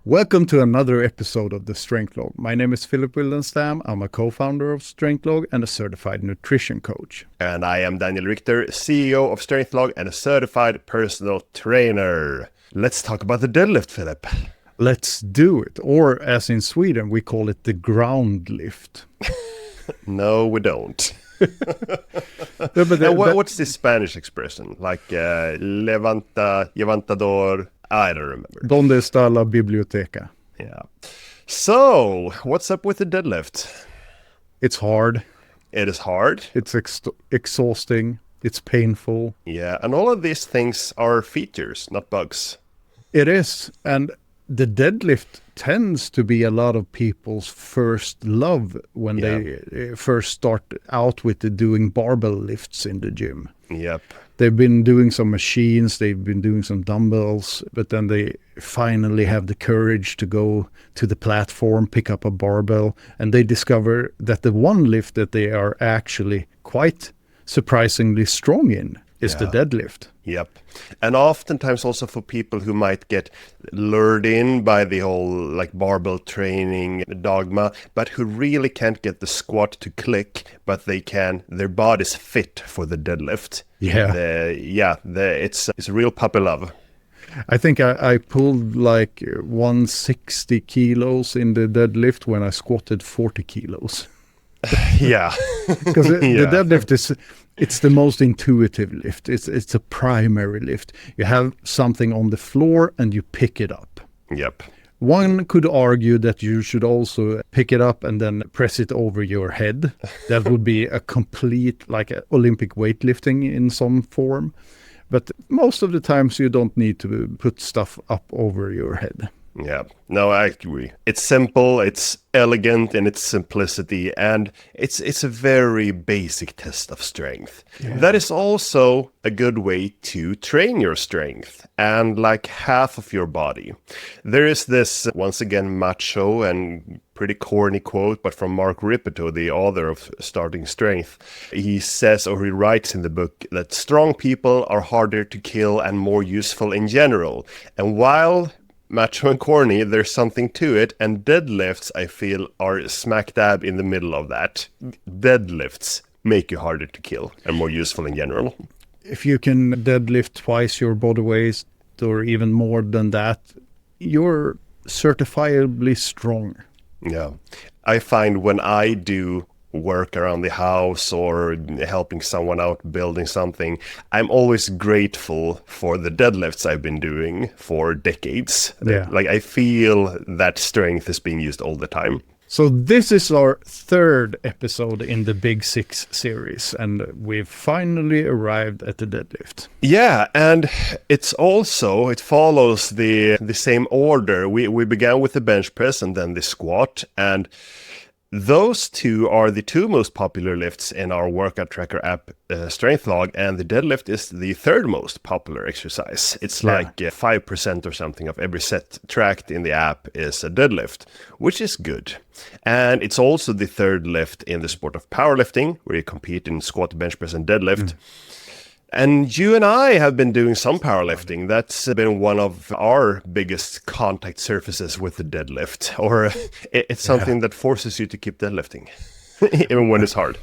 Welcome to another episode of the Strength Log. My name is Philip Wildenstam. I'm a co-founder of Strength Log and a certified nutrition coach. And I am Daniel Richter, CEO of Strength Log and a certified personal trainer. Let's talk about the deadlift, Philip. Let's do it. Or as in Sweden, we call it the ground lift. No, we don't. What's the Spanish expression? Like levanta, levantador... I don't remember. Donde está la biblioteca? Yeah. So, what's up with the deadlift? It's hard. It is hard. It's exhausting. It's painful. Yeah, and all of these things are features, not bugs. It is. And the deadlift tends to be a lot of people's first love when they first start out with doing barbell lifts in the gym. Yep. They've been doing some machines, they've been doing some dumbbells, but then they finally have the courage to go to the platform, pick up a barbell, and they discover that the one lift that they are actually quite surprisingly strong in is the deadlift. Yep. And oftentimes also for people who might get lured in by the whole like barbell training dogma, but who really can't get the squat to click, but their body's fit for the deadlift. It's a real puppy love. I think I pulled like 160 kilos in the deadlift when I squatted 40 kilos. Yeah. Because the deadlift it's the most intuitive lift. It's a primary lift. You have something on the floor and you pick it up. Yep. One could argue that you should also pick it up and then press it over your head. That would be a complete, like Olympic weightlifting in some form. But most of the times you don't need to put stuff up over your head. Yeah, no, I agree. It's simple, it's elegant in its simplicity, and it's a very basic test of strength. Yeah. That is also a good way to train your strength and like half of your body. There is this, once again, macho and pretty corny quote, but from Mark Ripito, the author of Starting Strength. He says, or he writes in the book, that strong people are harder to kill and more useful in general. And while macho and corny, there's something to it, and deadlifts, I feel, are smack dab in the middle of that. Deadlifts make you harder to kill and more useful in general. If you can deadlift twice your body weight or even more than that, you're certifiably strong. Yeah. I find when I do work around the house or helping someone out building something, I'm always grateful for the deadlifts I've been doing for decades. Yeah. Like I feel that strength is being used all the time. So this is our third episode in the Big Six series, and we've finally arrived at the deadlift. Yeah, and it follows the same order. We began with the bench press and then the squat, and those two are the two most popular lifts in our workout tracker app, Strength Log, and the deadlift is the third most popular exercise. It's like 5% or something of every set tracked in the app is a deadlift, which is good. And it's also the third lift in the sport of powerlifting, where you compete in squat, bench press, and deadlift. And you and I have been doing some powerlifting. That's been one of our biggest contact surfaces with the deadlift. Or it's something that forces you to keep deadlifting, even when it's hard.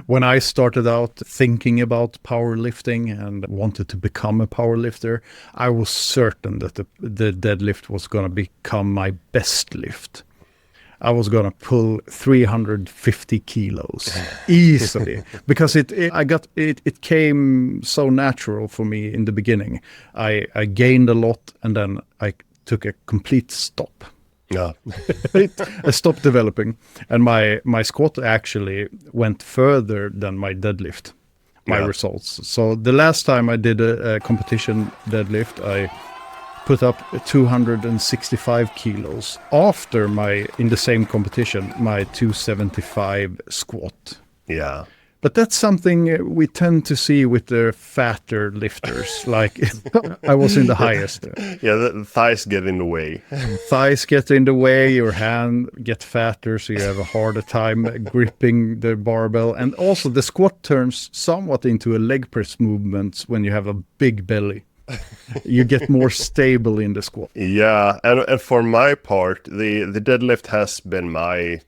When I started out thinking about powerlifting and wanted to become a powerlifter, I was certain that the deadlift was going to become my best lift. I was going to pull 350 kilos easily because it came so natural for me in the beginning. I gained a lot and then I took a complete stop. Yeah. I stopped developing, and my squat actually went further than my deadlift, my results. So the last time I did a competition deadlift, I put up 265 kilos after in the same competition, my 275 squat. Yeah. But that's something we tend to see with the fatter lifters. Like I was in the highest. Yeah, the thighs get in the way. Thighs get in the way, your hand get fatter, so you have a harder time gripping the barbell. And also the squat turns somewhat into a leg press movement when you have a big belly. You get more stable in the squat. Yeah, and for my part, the deadlift has been my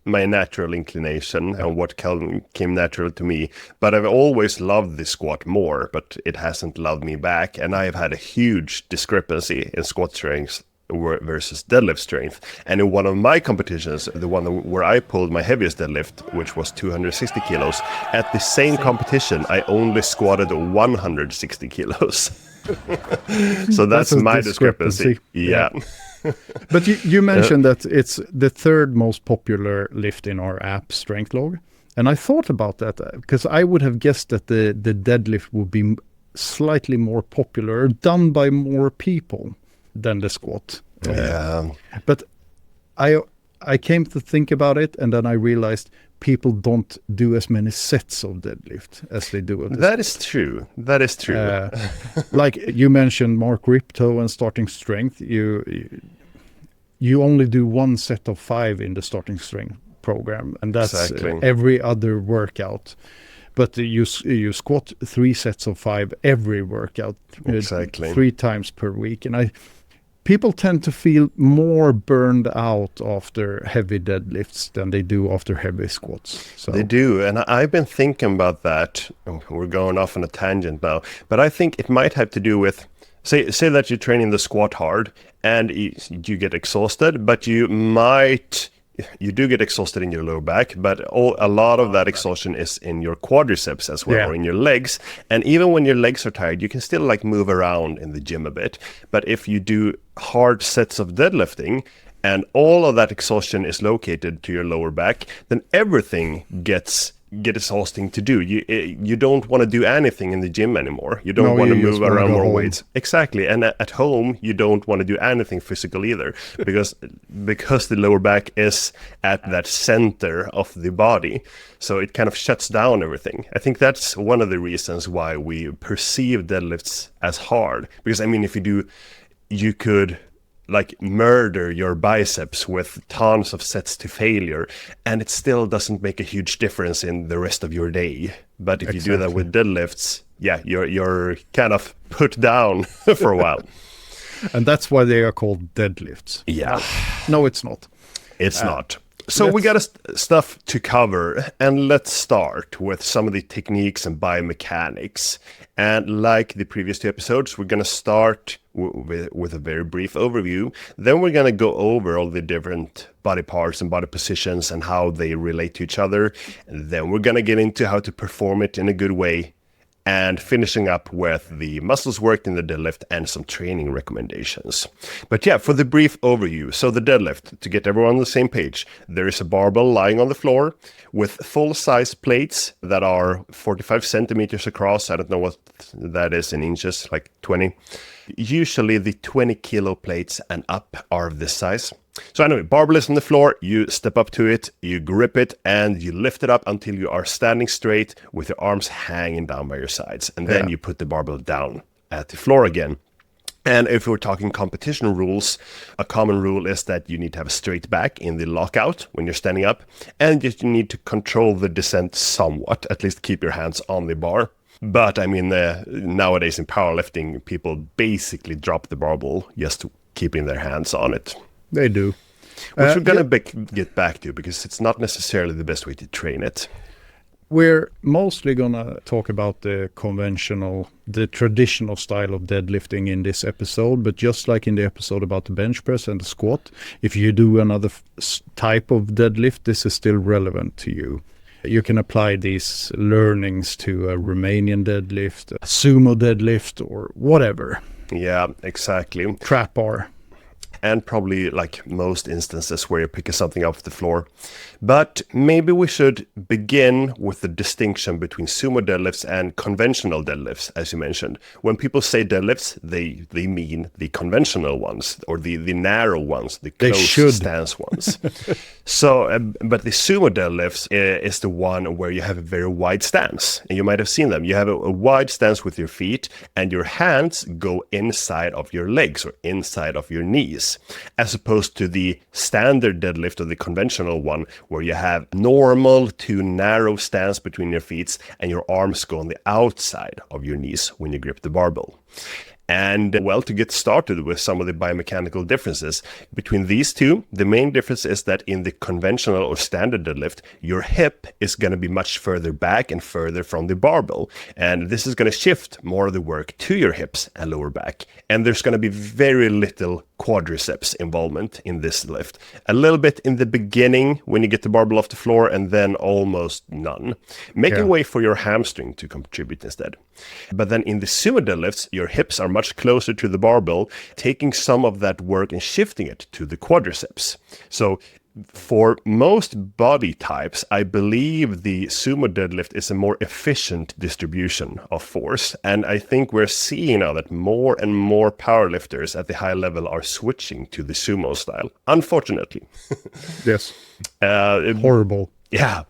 natural inclination and what came natural to me. But I've always loved the squat more, but it hasn't loved me back. And I have had a huge discrepancy in squat strength versus deadlift strength. And in one of my competitions, the one where I pulled my heaviest deadlift, which was 260 kilos, at the same competition, I only squatted 160 kilos. So that's my discrepancy. Yeah. But you mentioned that it's the third most popular lift in our app, Strength Log. And I thought about that because I would have guessed that the deadlift would be slightly more popular, done by more people than the squat. Yeah. But I came to think about it, and then I realized people don't do as many sets of deadlift as they do. That is true. That is true. Like you mentioned, Mark Ripto and starting strength. You only do one set of 5 in the starting strength program, and that's every other workout. But you squat 3 sets of 5 every workout, 3 times per week, and people tend to feel more burned out after heavy deadlifts than they do after heavy squats. So. They do, and I've been thinking about that. We're going off on a tangent now, but I think it might have to do with, say that you're training the squat hard and you get exhausted, but you do get exhausted in your lower back, but a lot of that exhaustion is in your quadriceps as well, or in your legs. And even when your legs are tired, you can still move around in the gym a bit. But if you do hard sets of deadlifting and all of that exhaustion is located to your lower back, then everything get exhausting to do. You don't want to do anything in the gym anymore. You don't want to move around more weights. Exactly. And at home, you don't want to do anything physical either, because the lower back is at that center of the body. So it kind of shuts down everything. I think that's one of the reasons why we perceive deadlifts as hard. Because, I mean, if you could murder your biceps with tons of sets to failure, and it still doesn't make a huge difference in the rest of your day. But if you do that with deadlifts, you're kind of put down for a while. And that's why they are called deadlifts. Yeah. No, it's not. It's not. So we got stuff to cover, and let's start with some of the techniques and biomechanics. And like the previous 2 episodes, we're going to start with a very brief overview. Then we're going to go over all the different body parts and body positions and how they relate to each other. And then we're going to get into how to perform it in a good way, and finishing up with the muscles worked in the deadlift and some training recommendations. But for the brief overview. So the deadlift, to get everyone on the same page, there is a barbell lying on the floor with full-size plates that are 45 centimeters across. I don't know what that is in inches, like 20. Usually the 20 kilo plates and up are of this size. So anyway, barbell is on the floor, you step up to it, you grip it, and you lift it up until you are standing straight with your arms hanging down by your sides. And then you put the barbell down at the floor again. And if we're talking competition rules, a common rule is that you need to have a straight back in the lockout when you're standing up, and you need to control the descent somewhat, at least keep your hands on the bar. But I mean, nowadays in powerlifting, people basically drop the barbell just keeping their hands on it. They do. Which we're going to get back to, because it's not necessarily the best way to train it. We're mostly going to talk about the traditional style of deadlifting in this episode, but just like in the episode about the bench press and the squat, if you do another type of deadlift, this is still relevant to you. You can apply these learnings to a Romanian deadlift, a sumo deadlift, or whatever. Yeah, exactly. Trap bar. And probably most instances where you're picking something off the floor. But maybe we should begin with the distinction between sumo deadlifts and conventional deadlifts, as you mentioned. When people say deadlifts, they mean the conventional ones, or the narrow ones, the close stance ones. So, but the sumo deadlifts is the one where you have a very wide stance. And you might have seen them. You have a wide stance with your feet, and your hands go inside of your legs or inside of your knees. knees, as opposed to the standard deadlift or the conventional one, where you have normal to narrow stance between your feet and your arms go on the outside of your knees when you grip the barbell. And well, to get started with some of the biomechanical differences between these two, the main difference is that in the conventional or standard deadlift, your hip is going to be much further back and further from the barbell. And this is going to shift more of the work to your hips and lower back. And there's going to be very little quadriceps involvement in this lift. A little bit in the beginning when you get the barbell off the floor, and then almost none. Making way for your hamstring to contribute instead. But then in the sumo deadlifts, your hips are much closer to the barbell, taking some of that work and shifting it to the quadriceps. So for most body types, I believe the sumo deadlift is a more efficient distribution of force. And I think we're seeing now that more and more powerlifters at the high level are switching to the sumo style, unfortunately. Yes. Horrible. Yeah.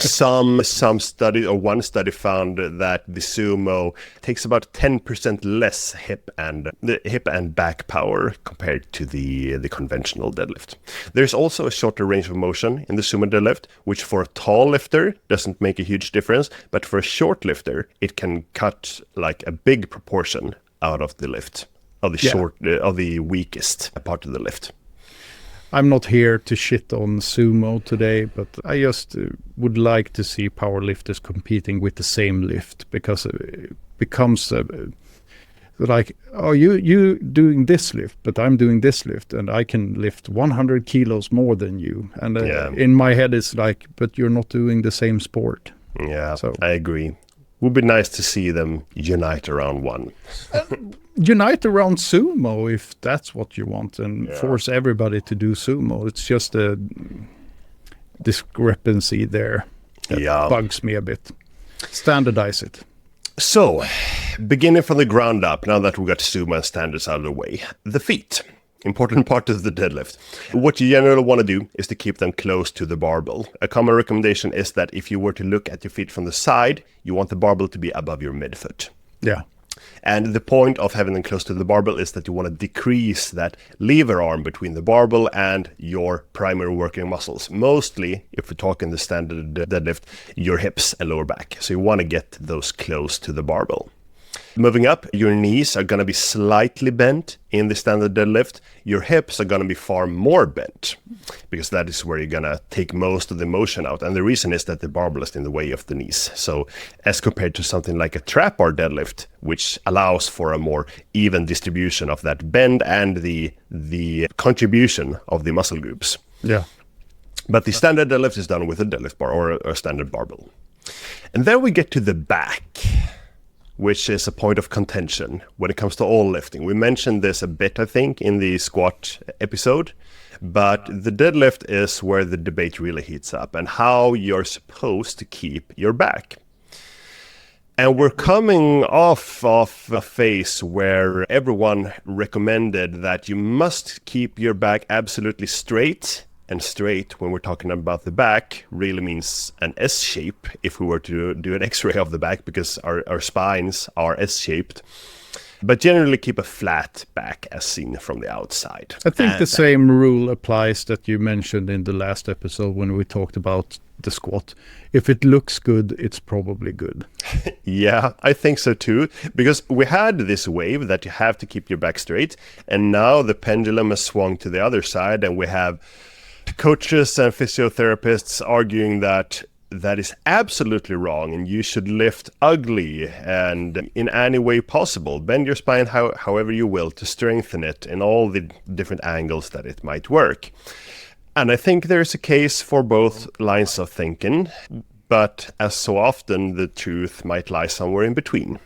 Some study, or one study found that the sumo takes about 10% less hip and back power compared to the conventional deadlift. There's also a shorter range of motion in the sumo deadlift, which for a tall lifter doesn't make a huge difference, but for a short lifter, it can cut like a big proportion out of the lift, of the of the weakest part of the lift. I'm not here to shit on sumo today, but I just would like to see powerlifters competing with the same lift, because it becomes like, oh, you doing this lift, but I'm doing this lift, and I can lift 100 kilos more than you. And in my head, it's like, but you're not doing the same sport. Yeah, so I agree. Would be nice to see them unite around one. Unite around sumo if that's what you want, and force everybody to do sumo. It's just a discrepancy there that bugs me a bit. Standardize it. So, beginning from the ground up, now that we got sumo and standards out of the way, the feet. Important part of the deadlift. What you generally want to do is to keep them close to the barbell. A common recommendation is that if you were to look at your feet from the side, you want the barbell to be above your midfoot. Yeah. And the point of having them close to the barbell is that you want to decrease that lever arm between the barbell and your primary working muscles. Mostly, if we're talking the standard deadlift, your hips and lower back. So you want to get those close to the barbell. Moving up, your knees are going to be slightly bent in the standard deadlift. Your hips are going to be far more bent, because that is where you're going to take most of the motion out. And the reason is that the barbell is in the way of the knees. So as compared to something like a trap bar deadlift, which allows for a more even distribution of that bend and the contribution of the muscle groups. Yeah. But the standard deadlift is done with a deadlift bar or a standard barbell. And then we get to the back, which is a point of contention when it comes to all lifting. We mentioned this a bit, I think, in the squat episode, but the deadlift is where the debate really heats up, and how you're supposed to keep your back. And we're coming off of a phase where everyone recommended that you must keep your back absolutely straight. And straight, when we're talking about the back, really means an S shape if we were to do an X-ray of the back, because our spines are S-shaped. But generally keep a flat back as seen from the outside. I think the same rule applies that you mentioned in the last episode when we talked about the squat. If it looks good, it's probably good. Yeah, I think so too. Because we had this wave that you have to keep your back straight. And now the pendulum has swung to the other side, and we have coaches and physiotherapists arguing that that is absolutely wrong, and you should lift ugly and in any way possible. Bend your spine however you will to strengthen it in all the different angles that it might work. And I think there's a case for both lines of thinking, but as so often, the truth might lie somewhere in between.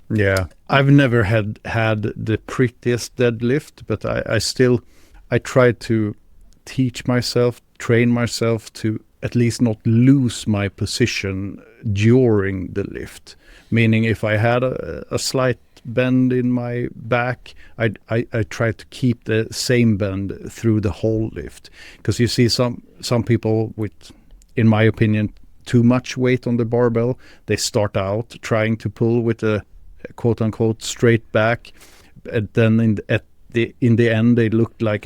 Yeah, I've never had the prettiest deadlift, but I try to teach myself, train myself to at least not lose my position during the lift. Meaning if I had a slight bend in my back, I try to keep the same bend through the whole lift. Because you see some people with, in my opinion, too much weight on the barbell. They start out trying to pull with a quote-unquote straight back, and then in the end they looked like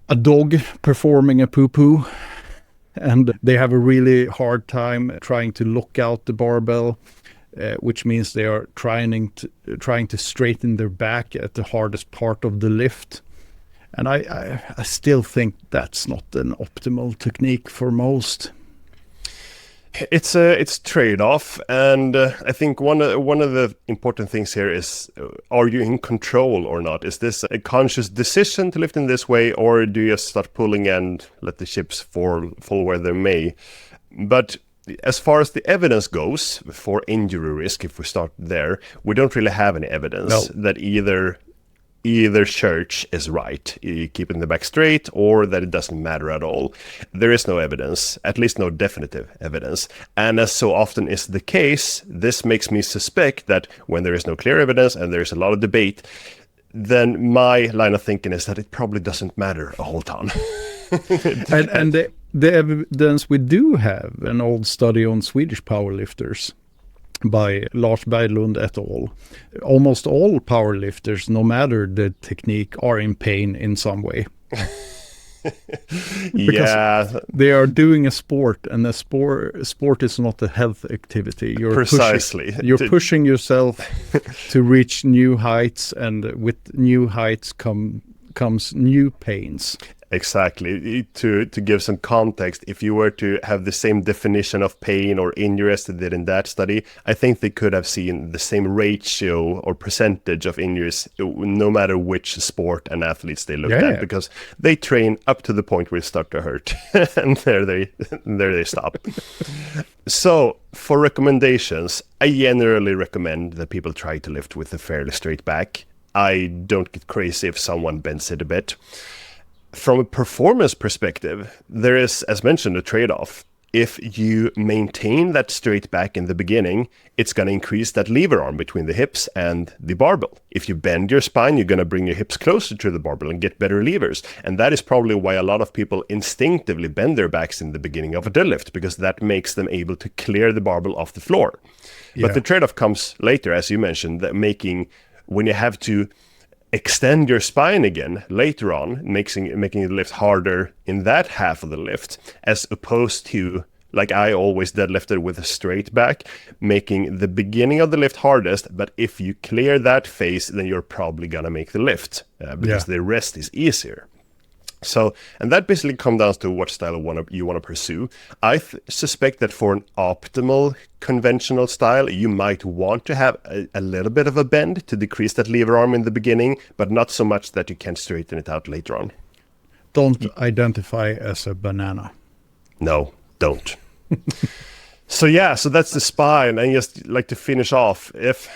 a dog performing a poo-poo, and they have a really hard time trying to look out the barbell, which means they are trying to straighten their back at the hardest part of the lift. And I still think that's not an optimal technique for most. It's a trade-off, and I think one of the important things here is, are you in control or not? Is this a conscious decision to lift in this way, or do you just start pulling and let the chips fall where they may? But as far as the evidence goes for injury risk, if we start there, we don't really have any evidence that either church is right, keeping the back straight, or that it doesn't matter at all. There is no evidence, at least no definitive evidence. And as so often is the case, this makes me suspect that when there is no clear evidence and there is a lot of debate, then my line of thinking is that it probably doesn't matter a whole ton. and the evidence we do have, an old study on Swedish powerlifters by Lars Berglund et al. Almost all powerlifters, no matter the technique, are in pain in some way. Yeah, they are doing a sport, and a sport is not a health activity. You're pushing yourself to reach new heights, and with new heights comes new pains. Exactly. To give some context, if you were to have the same definition of pain or injury as they did in that study, I think they could have seen the same ratio or percentage of injuries no matter which sport and athletes they looked at, because they train up to the point where it starts to hurt, and there they stop. So, for recommendations, I generally recommend that people try to lift with a fairly straight back. I don't get crazy if someone bends it a bit. From a performance perspective, there is, as mentioned, a trade-off. If you maintain that straight back in the beginning, it's going to increase that lever arm between the hips and the barbell. If you bend your spine, you're going to bring your hips closer to the barbell and get better levers. And that is probably why a lot of people instinctively bend their backs in the beginning of a deadlift, because that makes them able to clear the barbell off the floor. Yeah. But the trade-off comes later, as you mentioned, that when you have to extend your spine again later on, making the lift harder in that half of the lift, as opposed to, like I always deadlifted with a straight back, making the beginning of the lift hardest, but if you clear that phase, then you're probably gonna make the lift, because the rest is easier. So, and that basically comes down to what style you want to pursue. I suspect that for an optimal conventional style, you might want to have a little bit of a bend to decrease that lever arm in the beginning, but not so much that you can't straighten it out later on. Don't identify as a banana. No, don't. So that's the spine. And just like to finish off, if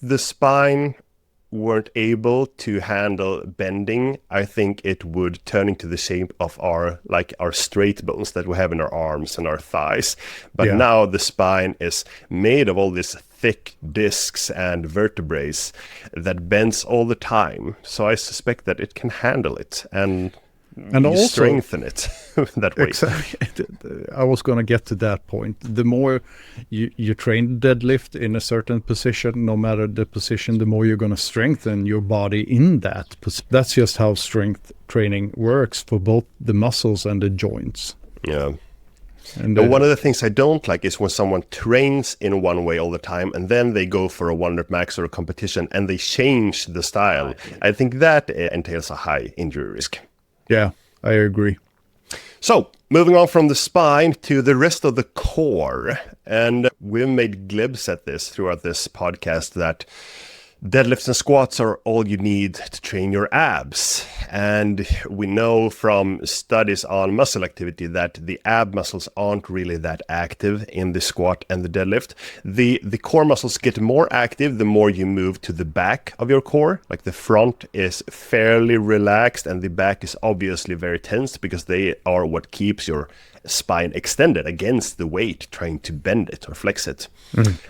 the spine weren't able to handle bending, I think it would turn into the shape of our straight bones that we have in our arms and our thighs. But now the spine is made of all these thick discs and vertebrae that bends all the time. So I suspect that it can handle it and also strengthen it that way. Exactly. I was going to get to that point. The more you train deadlift in a certain position, no matter the position, the more you're going to strengthen your body in that. That's just how strength training works for both the muscles and the joints. Yeah. And one of the things I don't like is when someone trains in one way all the time and then they go for a 100 max or a competition and they change the style. I think that entails a high injury risk. Yeah, I agree. So, moving on from the spine to the rest of the core. And we've made glimpses at this throughout this podcast that deadlifts and squats are all you need to train your abs. And we know from studies on muscle activity that the ab muscles aren't really that active in the squat and the deadlift. The core muscles get more active the more you move to the back of your core. Like the front is fairly relaxed and the back is obviously very tense because they are what keeps your spine extended against the weight trying to bend it or flex it.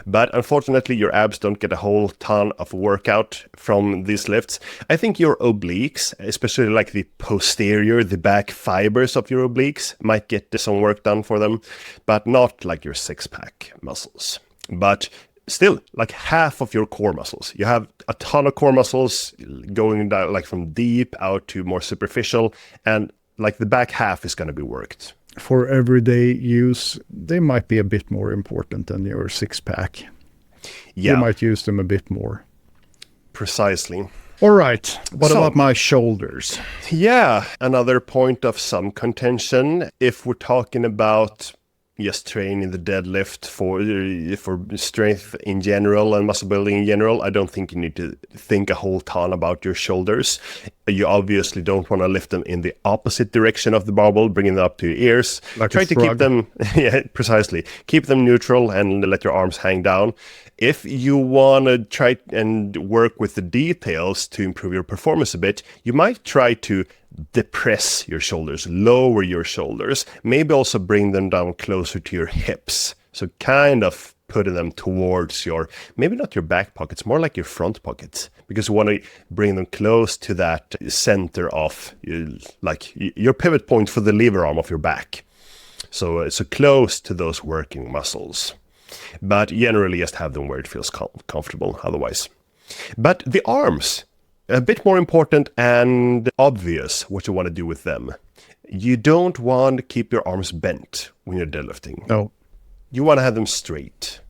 But unfortunately your abs don't get a whole ton of workout from these lifts. I think your obliques, especially like the posterior, the back fibers of your obliques, might get some work done for them, but not like your six-pack muscles. But still like half of your core muscles. You have a ton of core muscles going down like from deep out to more superficial, and like the back half is going to be worked. For everyday use, they might be a bit more important than your six-pack. Yeah, You might use them a bit more. precisely. All right. What So- about my shoulders? Yeah, another point of some contention. If we're talking about just training the deadlift for strength in general and muscle building in general, I don't think you need to think a whole ton about your shoulders. You obviously don't want to lift them in the opposite direction of the barbell, bringing them up to your ears. Like Try a to keep shrug. them, yeah, precisely. Keep them neutral and let your arms hang down. If you want to try and work with the details to improve your performance a bit, you might try to depress your shoulders, lower your shoulders, maybe also bring them down closer to your hips. So kind of putting them towards your, maybe not your back pockets, more like your front pockets, because you want to bring them close to that center of like your pivot point for the lever arm of your back. So close to those working muscles. But generally just have them where it feels comfortable otherwise. But the arms, a bit more important and obvious what you want to do with them. You don't want to keep your arms bent when you're deadlifting. No. You want to have them straight.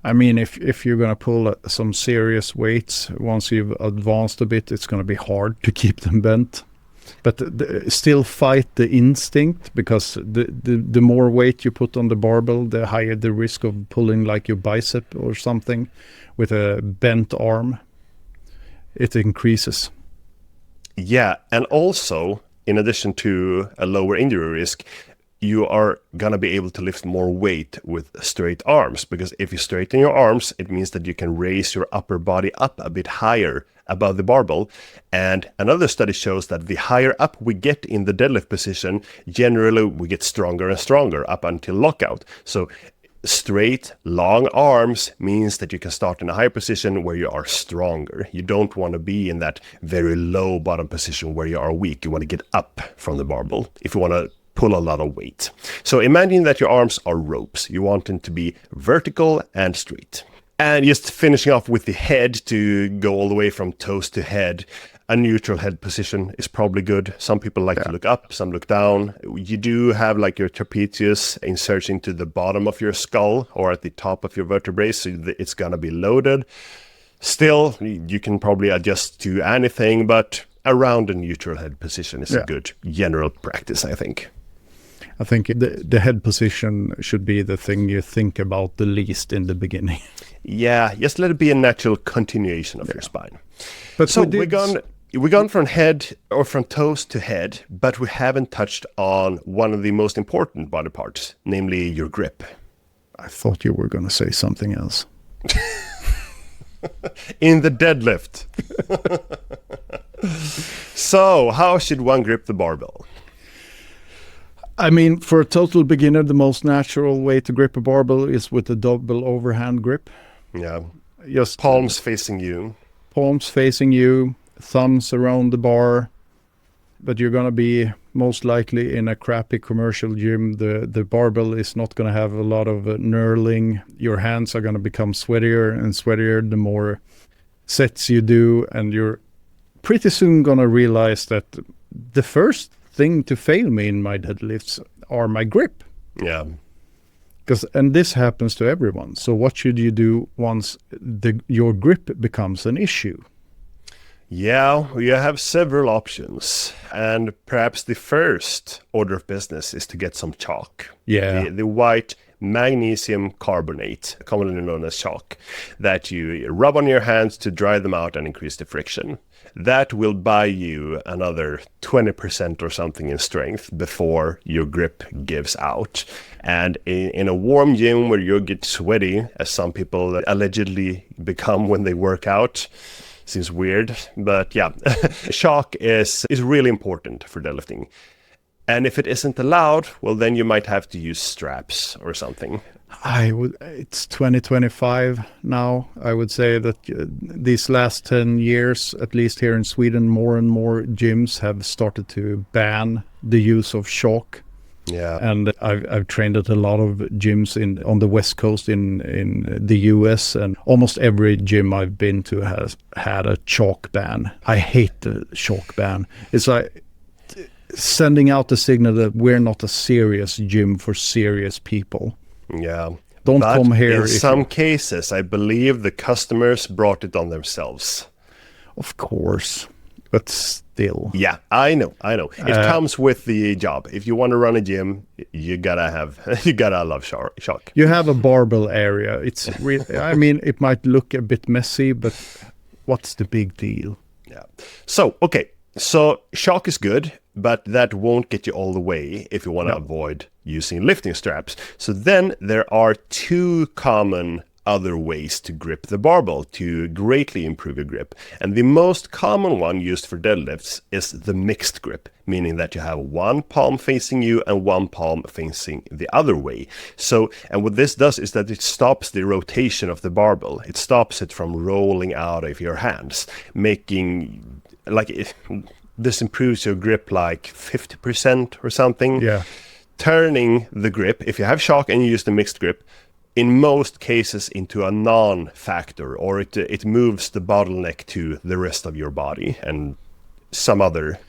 I mean, if you're going to pull some serious weights, once you've advanced a bit, it's going to be hard to keep them bent. But still fight the instinct, because the more weight you put on the barbell, the higher the risk of pulling like your bicep or something with a bent arm. It increases. Yeah, and also, in addition to a lower injury risk, you are going to be able to lift more weight with straight arms, because if you straighten your arms, it means that you can raise your upper body up a bit higher above the barbell. And another study shows that the higher up we get in the deadlift position, generally we get stronger and stronger up until lockout. So straight, long arms means that you can start in a higher position where you are stronger. You don't want to be in that very low bottom position where you are weak. You want to get up from the barbell if you want to pull a lot of weight. So imagine that your arms are ropes. You want them to be vertical and straight. And just finishing off with the head, to go all the way from toes to head, a neutral head position is probably good. Some people like to look up, some look down. You do have like your trapezius inserts into the bottom of your skull or at the top of your vertebrae, so it's going to be loaded. Still, you can probably adjust to anything, but around a neutral head position is a good general practice, I think. I think the head position should be the thing you think about the least in the beginning. Yeah, just let it be a natural continuation of your spine. But So we're gone from head or from toes to head, but we haven't touched on one of the most important body parts, namely your grip. I thought you were going to say something else. In the deadlift. So, how should one grip the barbell? I mean, for a total beginner, the most natural way to grip a barbell is with a double overhand grip. Yeah, Just palms facing you. palms facing you, thumbs around the bar. But you're going to be most likely in a crappy commercial gym. The barbell is not going to have a lot of knurling. Your hands are going to become sweatier and sweatier the more sets you do. And you're pretty soon going to realize that the first thing to fail me in my deadlifts are my grip. Yeah. And this happens to everyone. So what should you do once your grip becomes an issue? Yeah, you have several options. And perhaps the first order of business is to get some chalk. Yeah. The white magnesium carbonate, commonly known as chalk, that you rub on your hands to dry them out and increase the friction. That will buy you another 20% or something in strength before your grip gives out. And in a warm gym where you get sweaty, as some people allegedly become when they work out, seems weird, but yeah, chalk is really important for deadlifting. And if it isn't allowed, well, then you might have to use straps or something. It's 2025 now. I would say that these last 10 years, at least here in Sweden, more and more gyms have started to ban the use of chalk. Yeah. And I've trained at a lot of gyms on the West Coast in the US, and almost every gym I've been to has had a chalk ban. I hate the chalk ban. It's like sending out the signal that we're not a serious gym for serious people. Yeah. Don't But come here. in some cases, I believe the customers brought it on themselves. Of course, but still. Yeah, I know. It comes with the job. If you want to run a gym, you gotta love shock. You have a barbell area. It's really, I mean, it might look a bit messy, but what's the big deal? Yeah. So, okay. So shock is good, but that won't get you all the way if you want to avoid using lifting straps. So then there are two common other ways to grip the barbell to greatly improve your grip. And the most common one used for deadlifts is the mixed grip, meaning that you have one palm facing you and one palm facing the other way. So, and what this does is that it stops the rotation of the barbell. It stops it from rolling out of your hands, making this improves your grip like 50% or something. Yeah. Turning the grip, if you have shock and you use the mixed grip, in most cases into a non-factor, or it moves the bottleneck to the rest of your body and some other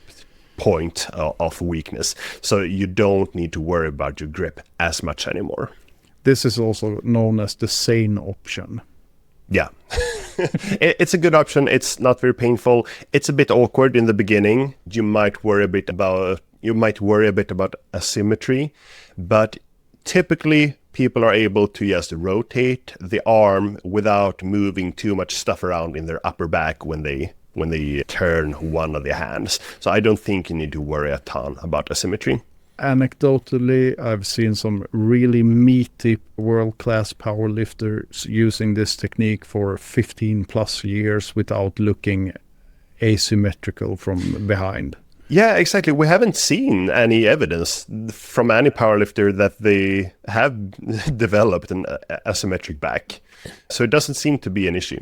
point of weakness. So you don't need to worry about your grip as much anymore. This is also known as the sane option. Yeah. It's a good option. It's not very painful. It's a bit awkward in the beginning. You might worry a bit about asymmetry, but typically people are able to just rotate the arm without moving too much stuff around in their upper back when they turn one of their hands. So I don't think you need to worry a ton about asymmetry. Anecdotally, I've seen some really meaty world-class powerlifters using this technique for 15 plus years without looking asymmetrical from behind. Yeah, exactly. We haven't seen any evidence from any powerlifter that they have developed an asymmetric back. So it doesn't seem to be an issue.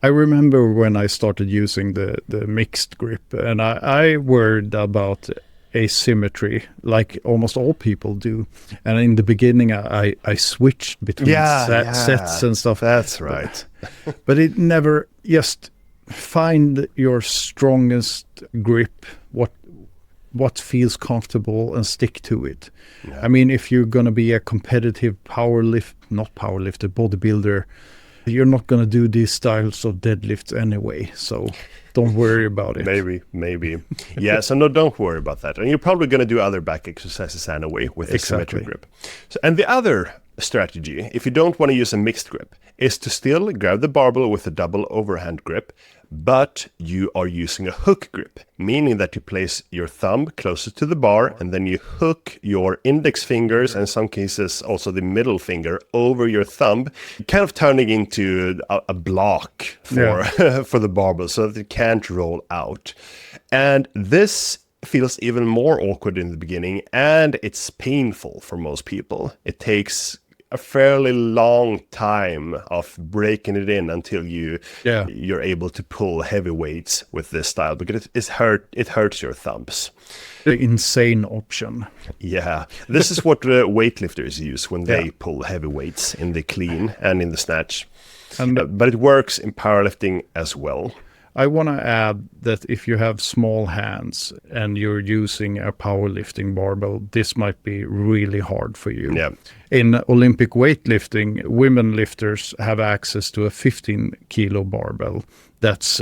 I remember when I started using the mixed grip, and I worried about asymmetry like almost all people do. And in the beginning, I switched between sets and stuff. That's right. But it never, just find your strongest grip, what feels comfortable, and stick to it. Yeah. I mean, if you're going to be a competitive bodybuilder, you're not going to do these styles of deadlifts anyway. So don't worry about it. Maybe. Yeah, so no, don't worry about that. And you're probably going to do other back exercises anyway with a symmetric grip. So, and the other strategy, if you don't want to use a mixed grip, is to still grab the barbell with a double overhand grip, but you are using a hook grip, meaning that you place your thumb closer to the bar and then you hook your index fingers, and in some cases also the middle finger, over your thumb, kind of turning into a block for the barbell so that it can't roll out. And this feels even more awkward in the beginning, and it's painful for most people. It takes a fairly long time of breaking it in until you're able to pull heavy weights with this style, because it hurts your thumbs. The insane option. Yeah, this is what weightlifters use when they pull heavy weights in the clean and in the snatch. But it works in powerlifting as well. I want to add that if you have small hands and you're using a powerlifting barbell, this might be really hard for you. Yeah. In Olympic weightlifting, women lifters have access to a 15-kilo barbell that's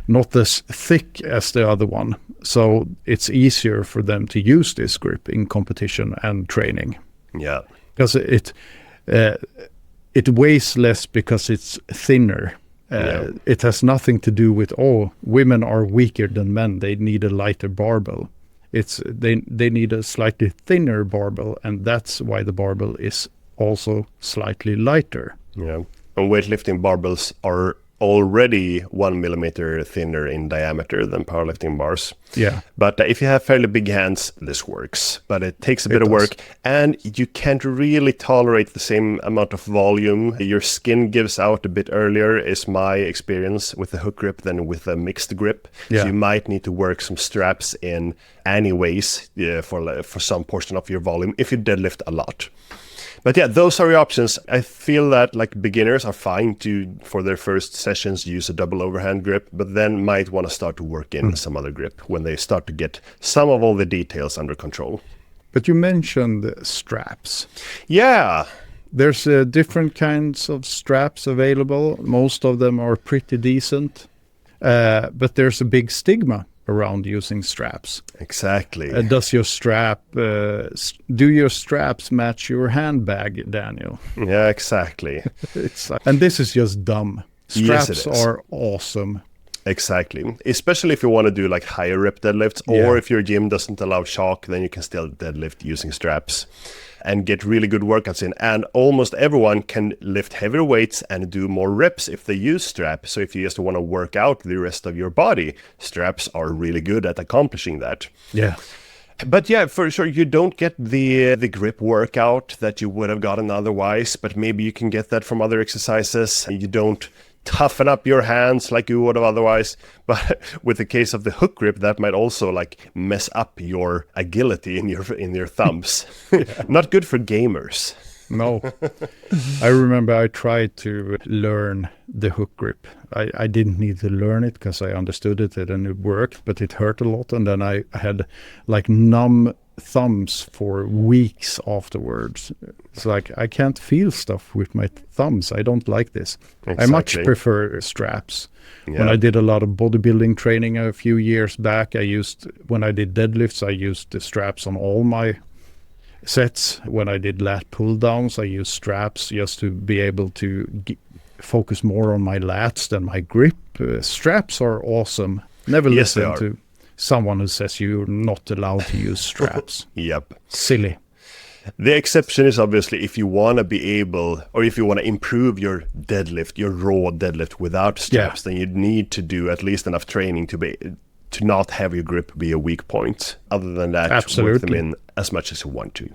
not as thick as the other one. So it's easier for them to use this grip in competition and training. Yeah. Because it weighs less because it's thinner. It has nothing to do with, women are weaker than men, they need a lighter barbell. They need a slightly thinner barbell, and that's why the barbell is also slightly lighter. Yeah. And weightlifting barbells are already 1 millimeter thinner in diameter than powerlifting bars. Yeah. But if you have fairly big hands, this works. But it takes a bit of work, and you can't really tolerate the same amount of volume. Your skin gives out a bit earlier, is my experience with the hook grip than with a mixed grip. Yeah. So you might need to work some straps in anyways for some portion of your volume if you deadlift a lot. But yeah, those are your options. I feel that like beginners are fine for their first sessions use a double overhand grip, but then might want to start to work in some other grip when they start to get some of all the details under control. But you mentioned straps. Yeah. There's different kinds of straps available. Most of them are pretty decent, but there's a big stigma around using straps. Exactly. Does your strap, do your straps match your handbag, Daniel? Yeah, exactly. And this is just dumb. Yes, Straps it is. are awesome. Exactly. Especially if you want to do like higher rep deadlifts, or if your gym doesn't allow shock, then you can still deadlift using straps and get really good workouts in. And almost everyone can lift heavier weights and do more reps if they use straps. So if you just want to work out the rest of your body, straps are really good at accomplishing that. Yeah. But yeah, for sure, you don't get the grip workout that you would have gotten otherwise, but maybe you can get that from other exercises. You don't toughen up your hands like you would have otherwise. But with the case of the hook grip, that might also like mess up your agility in your thumbs. Not good for gamers. No. I remember I tried to learn the hook grip. I didn't need to learn it because I understood it and it worked, but it hurt a lot. And then I had like numb thumbs for weeks afterwards. It's like I can't feel stuff with my thumbs. I don't like this. Exactly. I much prefer straps. Yeah. When I did a lot of bodybuilding training a few years back, when I did deadlifts, I used the straps on all my sets. When I did lat pull downs, I used straps just to be able to focus more on my lats than my grip. Straps are awesome. Never listen to someone who says you're not allowed to use straps. Yep. Silly. The exception is obviously if you want to be able, or if you want to improve your deadlift, your raw deadlift without straps, then you need to do at least enough training to not have your grip be a weak point. Other than that, work them in as much as you want to.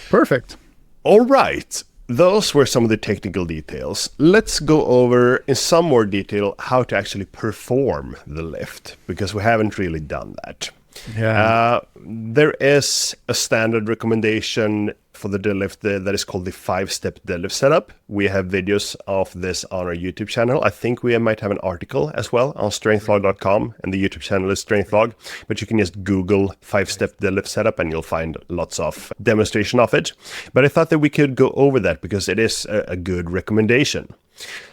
Perfect. All right. Those were some of the technical details. Let's go over in some more detail how to actually perform the lift, because we haven't really done that. Yeah. There is a standard recommendation for the deadlift that is called the 5-step deadlift setup. We have videos of this on our YouTube channel. I think we might have an article as well on strengthlog.com, and the YouTube channel is strengthlog, but you can just Google 5-step deadlift setup and you'll find lots of demonstration of it. But I thought that we could go over that because it is a good recommendation.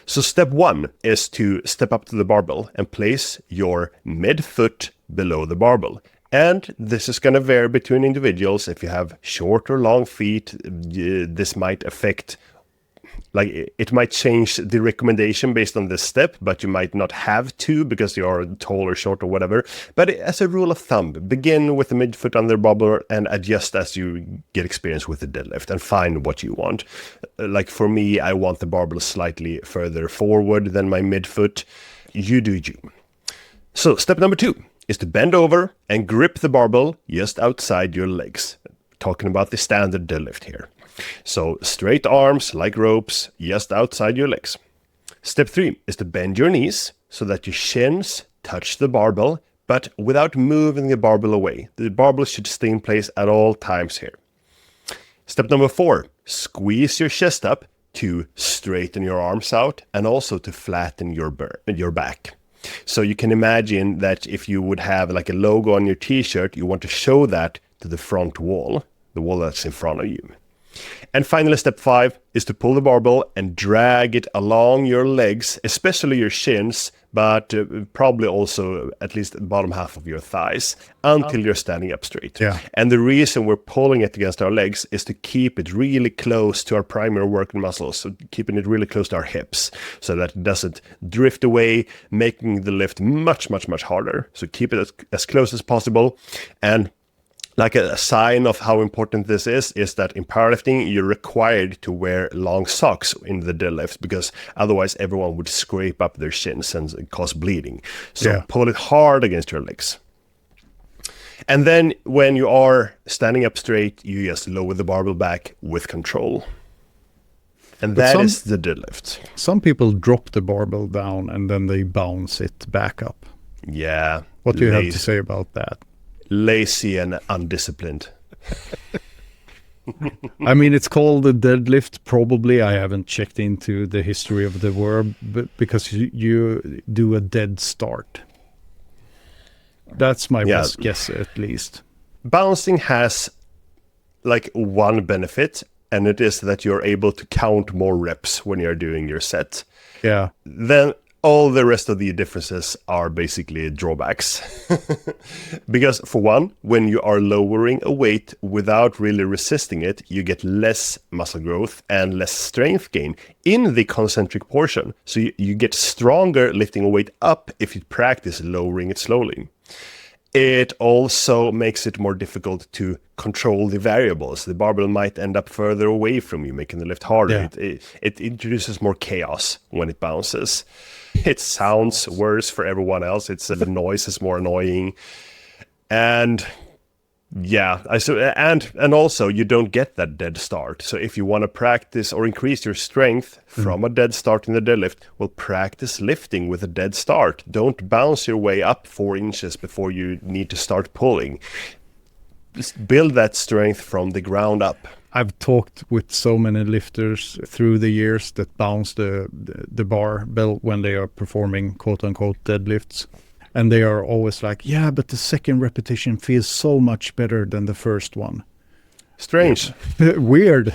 So step 1 is to step up to the barbell and place your midfoot below the barbell. And this is going to vary between individuals. If you have short or long feet, this might affect, like it might change the recommendation based on this step, but you might not have to because you are tall or short or whatever. But as a rule of thumb, begin with the midfoot under the barbell and adjust as you get experience with the deadlift and find what you want. Like for me, I want the barbell slightly further forward than my midfoot. You do you. So step number 2 is to bend over and grip the barbell just outside your legs. Talking about the standard deadlift here. So straight arms like ropes just outside your legs. Step 3 is to bend your knees so that your shins touch the barbell, but without moving the barbell away. The barbell should stay in place at all times here. Step number 4, squeeze your chest up to straighten your arms out and also to flatten your back. So you can imagine that if you would have like a logo on your t-shirt, you want to show that to the front wall, the wall that's in front of you. And finally, step 5 is to pull the barbell and drag it along your legs, especially your shins, but probably also at least the bottom half of your thighs until you're standing up straight. Yeah. And the reason we're pulling it against our legs is to keep it really close to our primary working muscles, so keeping it really close to our hips so that it doesn't drift away, making the lift much, much, much harder. So keep it as close as possible. And Like a sign of how important this is that in powerlifting, you're required to wear long socks in the deadlift because otherwise everyone would scrape up their shins and cause bleeding. So pull it hard against your legs. And then when you are standing up straight, you just lower the barbell back with control. And that is the deadlift. Some people drop the barbell down and then they bounce it back up. Yeah. What do you have to say about that? Lazy and undisciplined. I mean, it's called the deadlift. Probably I haven't checked into the history of the word, but because you do a dead start. That's my best guess, at least. Bouncing has like one benefit, and it is that you're able to count more reps when you're doing your set. Yeah. Then all the rest of the differences are basically drawbacks. Because for one, when you are lowering a weight without really resisting it, you get less muscle growth and less strength gain in the concentric portion. So you get stronger lifting a weight up if you practice lowering it slowly. It also makes it more difficult to control the variables. The barbell might end up further away from you, making the lift harder. Yeah. It introduces more chaos when it bounces. It sounds worse for everyone else. The noise is more annoying. And yeah, and also you don't get that dead start. So if you want to practice or increase your strength from a dead start in the deadlift, well, practice lifting with a dead start. Don't bounce your way up 4 inches before you need to start pulling. Just build that strength from the ground up. I've talked with so many lifters through the years that bounce the barbell when they are performing quote-unquote deadlifts. And they are always like, yeah, but the second repetition feels so much better than the first one. Strange. Weird.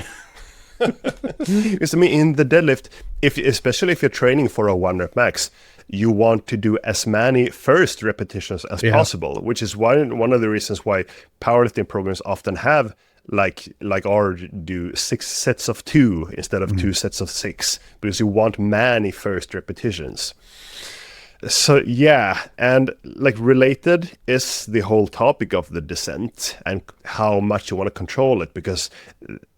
Because I mean, in the deadlift, especially if you're training for a 1 rep max, you want to do as many first repetitions as possible, which is one of the reasons why powerlifting programs often have like ours do 6 sets of 2 instead of 2 sets of 6, because you want many first repetitions. So yeah, and like related is the whole topic of the descent and how much you want to control it, because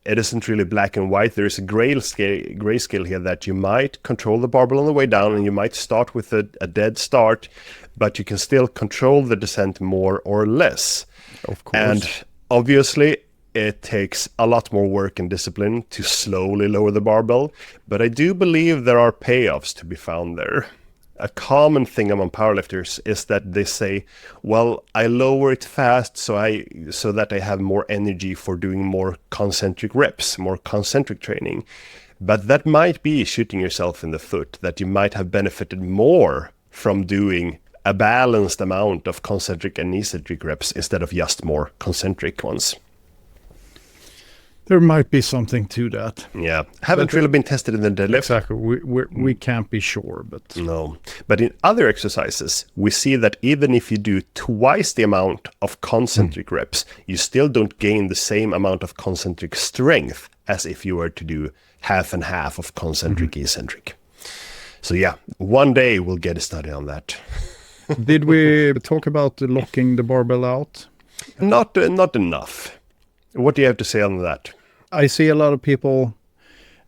it isn't really black and white. There is a gray scale here that you might control the barbell on the way down, and you might start with a dead start, but you can still control the descent more or less. Of course. And obviously it takes a lot more work and discipline to slowly lower the barbell, but I do believe there are payoffs to be found there. A common thing among powerlifters is that they say, well, I lower it fast so that I have more energy for doing more concentric reps, more concentric training. But that might be shooting yourself in the foot, that you might have benefited more from doing a balanced amount of concentric and eccentric reps instead of just more concentric ones. There might be something to that. Yeah, haven't really been tested in the deadlift. Exactly, we can't be sure, but no. But in other exercises, we see that even if you do twice the amount of concentric reps, you still don't gain the same amount of concentric strength as if you were to do half and half of concentric eccentric. So yeah, one day we'll get a study on that. Did we talk about locking the barbell out? Not enough. What do you have to say on that? I see a lot of people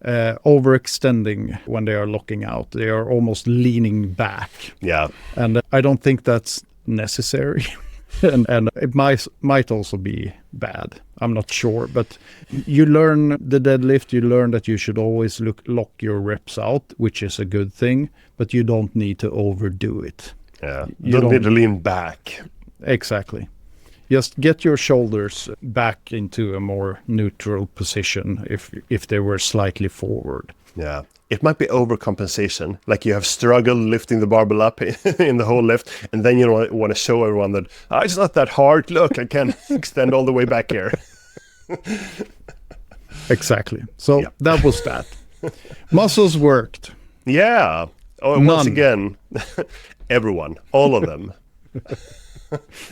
overextending when they are locking out. They are almost leaning back. Yeah. And I don't think that's necessary. and it might also be bad. I'm not sure. But you learn the deadlift. You learn that you should always lock your reps out, which is a good thing. But you don't need to overdo it. Yeah. You don't need to lean back. Exactly. Just get your shoulders back into a more neutral position if they were slightly forward. Yeah. It might be overcompensation. Like you have struggled lifting the barbell up in the whole lift, and then you want to show everyone that, it's not that hard. Look, I can extend all the way back here. Exactly. So that was that. Muscles worked. Yeah. Oh, once again, everyone, all of them.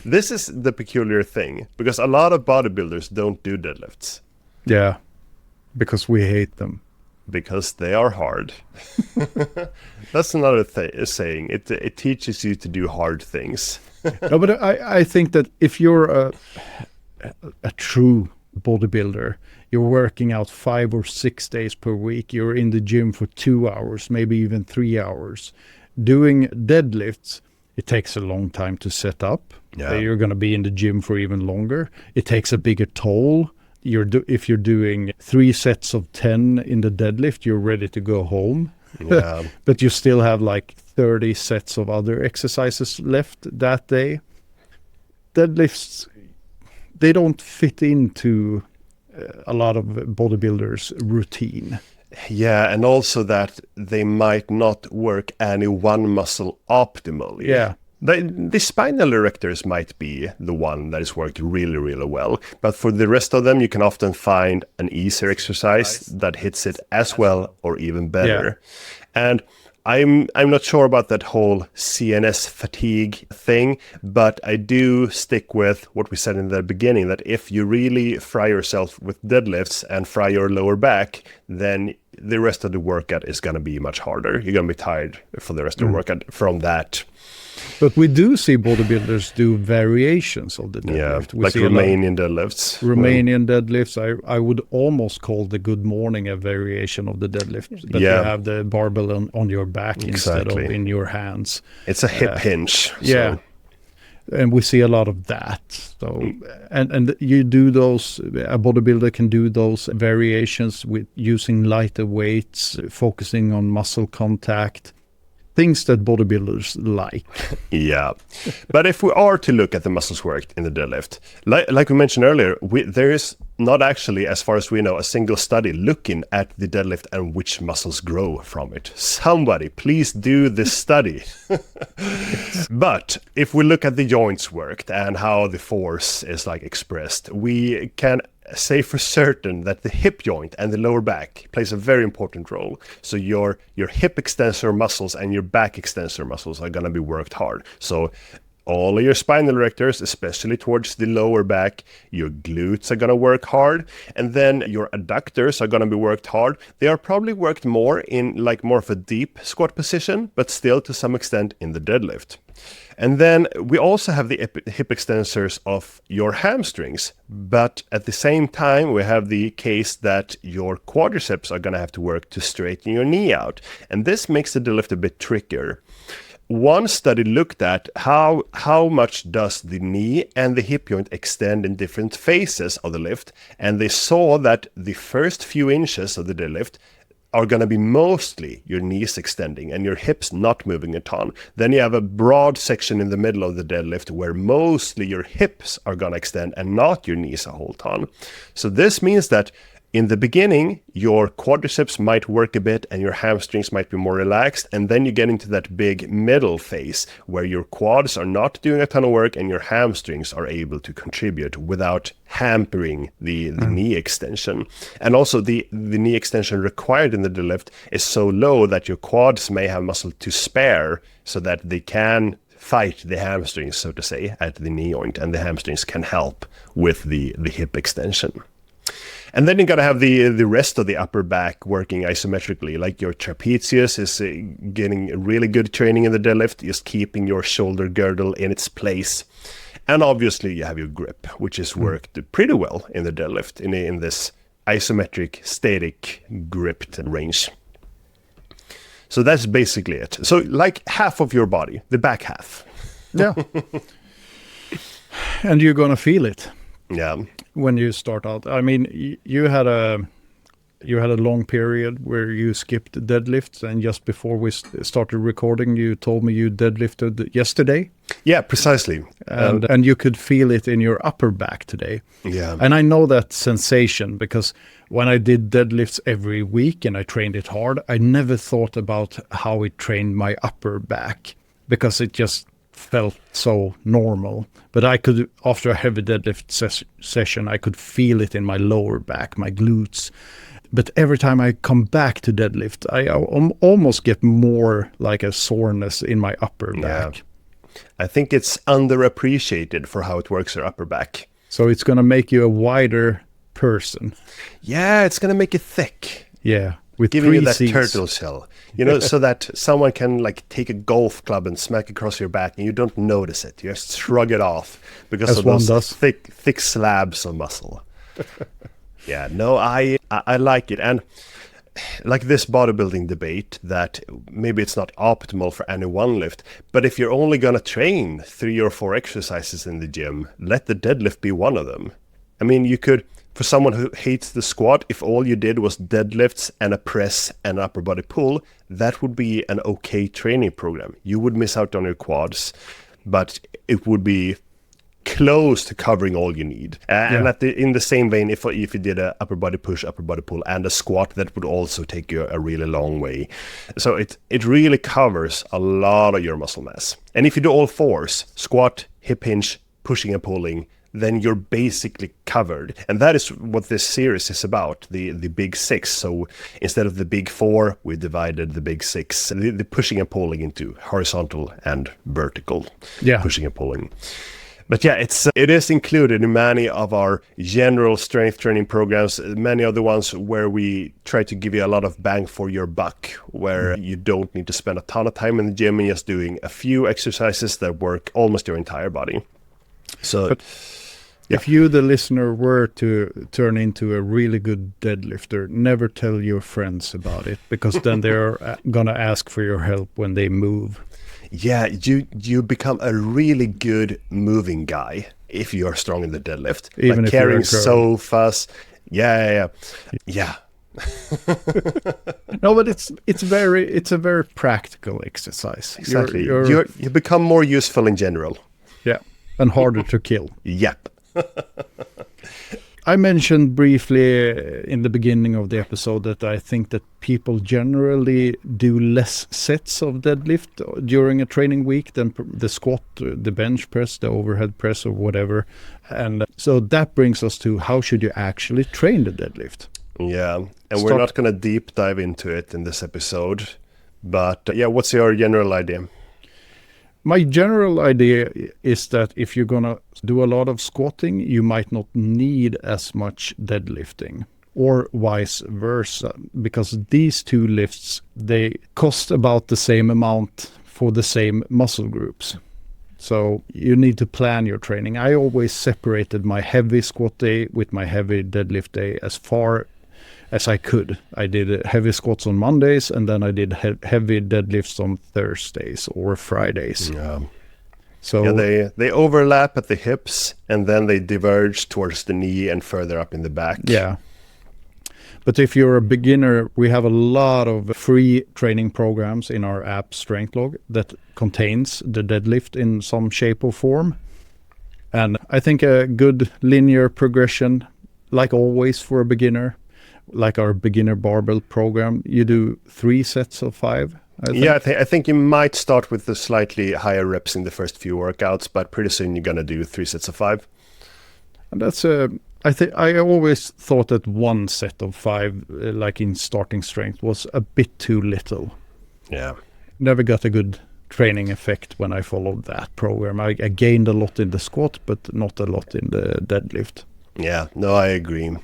This is the peculiar thing, because a lot of bodybuilders don't do deadlifts. Yeah, because we hate them. Because they are hard. That's another saying. It teaches you to do hard things. No, but I think that if you're a true bodybuilder. You're working out 5 or 6 days per week. You're in the gym for 2 hours, maybe even 3 hours. Doing deadlifts, it takes a long time to set up. Yeah. You're going to be in the gym for even longer. It takes a bigger toll. If you're doing 3 sets of 10 in the deadlift, you're ready to go home. Yeah. But you still have like 30 sets of other exercises left that day. Deadlifts, they don't fit into a lot of bodybuilders' routine. Yeah, and also that they might not work any one muscle optimally. Yeah. The spinal erectors might be the one that is worked really, really well. But for the rest of them, you can often find an easier exercise that hits it as well or even better. Yeah. And I'm not sure about that whole CNS fatigue thing, but I do stick with what we said in the beginning, that if you really fry yourself with deadlifts and fry your lower back, then the rest of the workout is going to be much harder. You're going to be tired for the rest of the workout from that. But we do see bodybuilders do variations of the deadlift. Yeah, like Romanian deadlifts. Romanian deadlifts. I would almost call the good morning a variation of the deadlift. But you have the barbell on your back instead of in your hands. It's a hip hinge. Yeah. And we see a lot of that. So, and you do those, a bodybuilder can do those variations with using lighter weights, focusing on muscle contact. Things that bodybuilders like. Yeah. But if we are to look at the muscles worked in the deadlift, like we mentioned earlier, there is not actually, as far as we know, a single study looking at the deadlift and which muscles grow from it. Somebody, please do this study. But if we look at the joints worked and how the force is like expressed, we can say for certain that the hip joint and the lower back plays a very important role. So your hip extensor muscles and your back extensor muscles are going to be worked hard. So all of your spinal erectors, especially towards the lower back, your glutes are going to work hard, and then your adductors are going to be worked hard. They are probably worked more in like more of a deep squat position, but still to some extent in the deadlift. And then we also have the hip extensors of your hamstrings, but at the same time we have the case that your quadriceps are going to have to work to straighten your knee out, and this makes the deadlift a bit trickier. One study looked at how much does the knee and the hip joint extend in different phases of the lift, and they saw that the first few inches of the deadlift are going to be mostly your knees extending and your hips not moving a ton. Then you have a broad section in the middle of the deadlift where mostly your hips are going to extend and not your knees a whole ton. So this means that in the beginning, your quadriceps might work a bit and your hamstrings might be more relaxed. And then you get into that big middle phase where your quads are not doing a ton of work and your hamstrings are able to contribute without hampering the knee extension. And also the knee extension required in the deadlift is so low that your quads may have muscle to spare so that they can fight the hamstrings, so to say, at the knee joint, and the hamstrings can help with the hip extension. And then you got to have the rest of the upper back working isometrically, like your trapezius is getting really good training in the deadlift, just keeping your shoulder girdle in its place. And obviously you have your grip, which is worked pretty well in the deadlift, in this isometric, static gripped range. So that's basically it. So like half of your body, the back half. Yeah. And you're going to feel it. Yeah. When you start out, I mean, you had a long period where you skipped deadlifts, and just before we started recording, you told me you deadlifted yesterday. Yeah, precisely. And you could feel it in your upper back today. Yeah. And I know that sensation because when I did deadlifts every week and I trained it hard, I never thought about how it trained my upper back because it just felt so normal. But I could, after a heavy deadlift session, I could feel it in my lower back, my glutes. But every time I come back to deadlift, I almost get more like a soreness in my upper back. I think it's underappreciated for how it works your upper back. So it's going to make you a wider person. Yeah, it's going to make it thick. Yeah. with giving you that seats. turtle shell, so that someone can like take a golf club and smack across your back and you don't notice it. You just shrug it off because As of one those does. thick slabs of muscle. Yeah, no, I like it. And like this bodybuilding debate that maybe it's not optimal for any one lift, but if you're only going to train 3 or 4 exercises in the gym, let the deadlift be one of them. I mean, you could, for someone who hates the squat, if all you did was deadlifts and a press and upper body pull, that would be an okay training program. You would miss out on your quads, but it would be close to covering all you need. And in the same vein, if you did a upper body push, upper body pull, and a squat, that would also take you a really long way. So it really covers a lot of your muscle mass. And if you do all 4s, squat, hip hinge, pushing and pulling, then you're basically covered. And that is what this series is about, the big 6. So instead of the big 4, we divided the big 6, the pushing and pulling, into horizontal and vertical pushing and pulling. But yeah, it is included in many of our general strength training programs, many of the ones where we try to give you a lot of bang for your buck, where you don't need to spend a ton of time in the gym and just doing a few exercises that work almost your entire body. So if you, the listener, were to turn into a really good deadlifter, never tell your friends about it, because then they're going to ask for your help when they move. Yeah, you become a really good moving guy if you're strong in the deadlift. Even like if carrying you're sofas. Yeah. No, but it's a very practical exercise. Exactly. You become more useful in general. Yeah, and harder to kill. Yep. I mentioned briefly in the beginning of the episode that I think that people generally do less sets of deadlift during a training week than the squat, the bench press, the overhead press, or whatever. And so that brings us to, how should you actually train the deadlift? Yeah, and we're not going to deep dive into it in this episode. But what's your general idea? My general idea is that if you're going to do a lot of squatting, you might not need as much deadlifting, or vice versa, because these two lifts, they cost about the same amount for the same muscle groups. So you need to plan your training. I always separated my heavy squat day with my heavy deadlift day as far as I could. I did heavy squats on Mondays, and then I did heavy deadlifts on Thursdays or Fridays. Yeah. So they overlap at the hips, and then they diverge towards the knee and further up in the back. Yeah. But if you're a beginner, we have a lot of free training programs in our app StrengthLog that contains the deadlift in some shape or form. And I think a good linear progression, like always for a beginner, like our beginner barbell program, you do 3 sets of 5. I think. Yeah, I think you might start with the slightly higher reps in the first few workouts, but pretty soon you're going to do 3 sets of 5. And that's I always thought that 1 set of 5, like in starting strength, was a bit too little. Yeah. Never got a good training effect when I followed that program. I gained a lot in the squat, but not a lot in the deadlift. Yeah, no, I agree.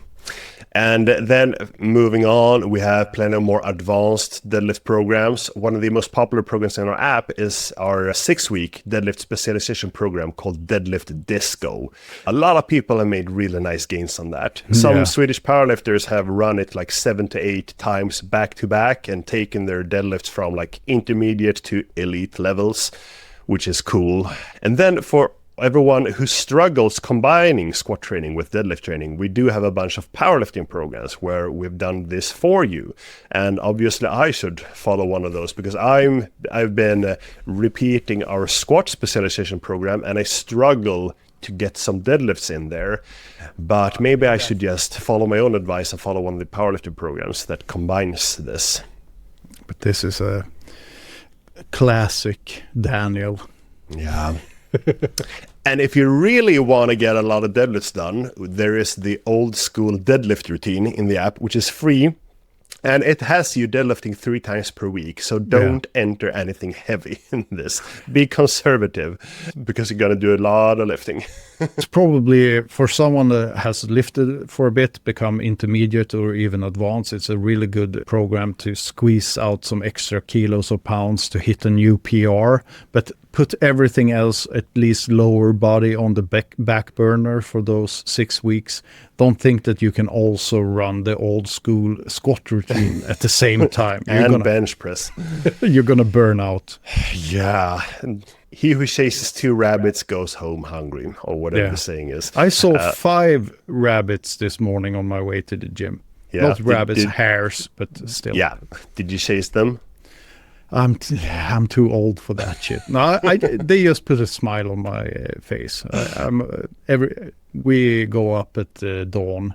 And then moving on, we have plenty of more advanced deadlift programs. One of the most popular programs in our app is our 6-week deadlift specialization program called Deadlift Disco. A lot of people have made really nice gains on that. Some Swedish powerlifters have run it like 7 to 8 times back to back and taken their deadlifts from like intermediate to elite levels, which is cool. And then for everyone who struggles combining squat training with deadlift training, we do have a bunch of powerlifting programs where we've done this for you. And obviously I should follow one of those, because I've been repeating our squat specialization program, and I struggle to get some deadlifts in there. But maybe I should just follow my own advice and follow one of the powerlifting programs that combines this. But this is a classic Daniel. Yeah. And if you really want to get a lot of deadlifts done, there is the old school deadlift routine in the app, which is free. And it has you deadlifting 3 times per week. So don't enter anything heavy in this. Be conservative because you're going to do a lot of lifting. It's probably for someone that has lifted for a bit, become intermediate or even advanced, it's a really good program to squeeze out some extra kilos or pounds to hit a new PR. But put everything else, at least lower body, on the back burner for those 6 weeks. Don't think that you can also run the old school squat routine at the same time. And bench press. You're going to burn out. Yeah. He who chases 2 rabbits goes home hungry, or whatever the saying is. I saw 5 rabbits this morning on my way to the gym. Yeah. Not rabbits, hares, but still. Yeah. Did you chase them? I'm too old for that shit. No, they just put a smile on my face. We go up at dawn,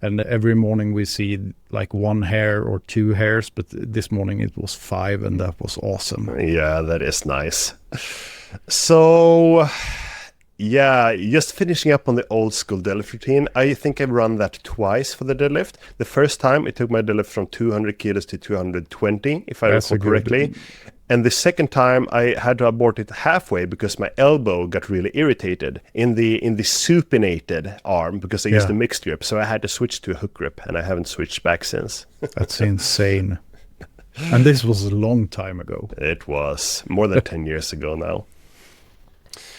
and every morning we see like 1 hare or 2 hares, but this morning it was 5, and that was awesome. Yeah, that is nice. So, yeah, just finishing up on the old school deadlift routine. I think I've run that twice for the deadlift. The first time it took my deadlift from 200 kilos to 220, if I recall correctly. And the second time I had to abort it halfway because my elbow got really irritated in the supinated arm because I used a mixed grip. So I had to switch to a hook grip, and I haven't switched back since. That's insane. And this was a long time ago. It was more than 10 years ago now.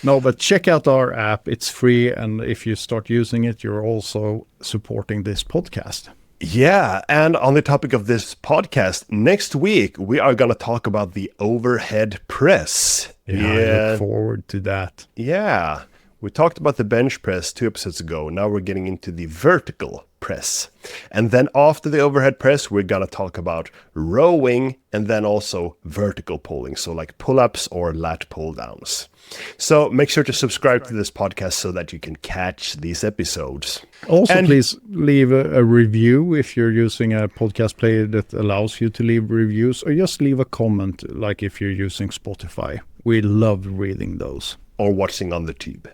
No, but check out our app. It's free. And if you start using it, you're also supporting this podcast. Yeah, and on the topic of this podcast, next week we are going to talk about the overhead press. Yeah, I look forward to that. Yeah, we talked about the bench press 2 episodes ago. Now we're getting into the vertical press. And then after the overhead press, we're going to talk about rowing and then also vertical pulling. So like pull-ups or lat pull-downs. So make sure to subscribe to this podcast so that you can catch these episodes. Also, please leave a review if you're using a podcast player that allows you to leave reviews, or just leave a comment like if you're using Spotify. We love reading those. Or watching on the tube.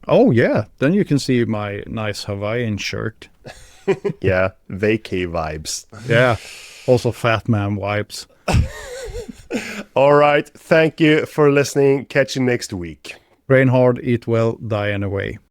Oh, yeah. Then you can see my nice Hawaiian shirt. Yeah, vacay vibes. Yeah, also fat man vibes. All right, thank you for listening. Catch you next week. Train hard, eat well, die anyway.